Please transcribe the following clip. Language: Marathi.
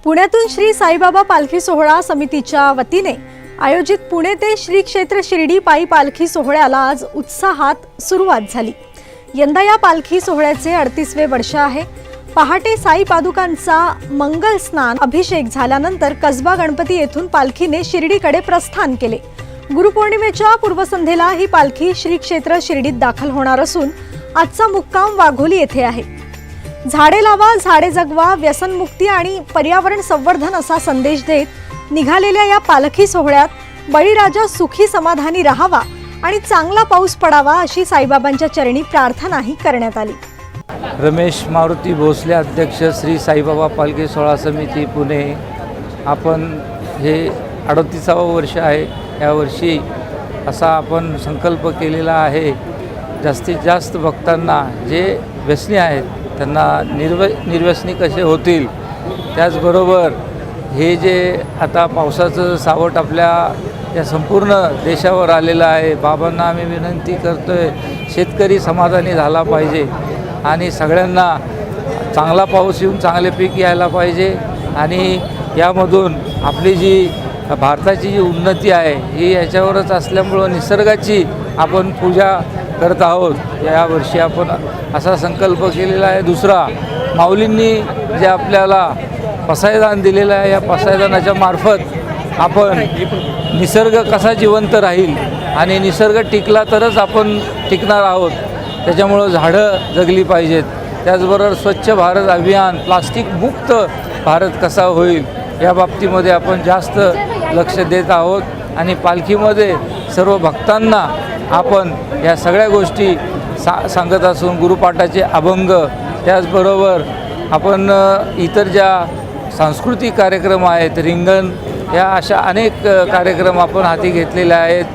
पुण्यातून श्री साईबाबा पालखी सोहळा समितीच्या वतीने आयोजित पुणे ते श्री क्षेत्र शिर्डी पायी पालखी सोहळ्याला आज उत्साहात सुरुवात झाली। यंदा या पालखी सोहळ्याचे 38वे वर्ष आहे। पहाटे साई पादुकांचा मंगल स्नान अभिषेक झाल्यानंतर कसबा गणपती येथून पालखीने शिर्डीकडे प्रस्थान केले। गुरुपौर्णिमेच्या पूर्वसंध्येला ही पालखी श्री क्षेत्र शिर्डीत दाखल होणार असून आजचा मुक्काम वाघोली येथे आहे। झाडे लावा झाडे जगवा व्यसनमुक्ती आणि पर्यावरण संवर्धन असा संदेश देत निघालेल्या या पालखी सोहळ्यात बळीराजा सुखी समाधानी राहावा आणि चांगला पाऊस पडावा अशी साईबाबांच्या चरणी प्रार्थनाही करण्यात आली। रमेश मारुती भोसले अध्यक्ष श्री साईबाबा पालखी सोहळा समिती पुणे। आपण हे 38वे वर्ष आहे। या वर्षी असा आपण संकल्प केलेला आहे, जास्तीत जास्त भक्तांना जे व्यसनी आहेत त्यांना निर्व्यसनी कसे होतील, त्याचबरोबर हे जे आता पावसाचं सावट आपल्या या संपूर्ण देशावर आलेलं आहे, बाबांना आम्ही विनंती करतोय शेतकरी समाधानी झाला पाहिजे आणि सगळ्यांना चांगला पाऊस येऊन चांगले पीक यायला पाहिजे आणि यामधून आपली जी भारताची जी उन्नती आहे ही याच्यावरच असल्यामुळं निसर्गाची आपण पूजा करत आहोत। यावर्षी आपण असा संकल्प केलेला आहे। दुसरा, माऊलींनी जे आपल्याला पसायदान दिलेलं आहे, या पसायदानाच्या मार्फत आपण निसर्ग कसा जिवंत राहील आणि निसर्ग टिकला तरच आपण टिकणार आहोत। त्याच्यामुळं झाडं जगली पाहिजेत। त्याचबरोबर स्वच्छ भारत अभियान, प्लास्टिक मुक्त भारत कसा होईल या बाबतीमध्ये आपण जास्त लक्ष देत आहोत आणि पालखीमध्ये सर्व भक्तांना आपण या सगळ्या गोष्टी सांगत असून गुरुपाठाचे अभंग, त्याचबरोबर आपण इतर ज्या सांस्कृतिक कार्यक्रम आहेत, रिंगण, या अशा अनेक कार्यक्रम आपण हाती घेतलेले आहेत।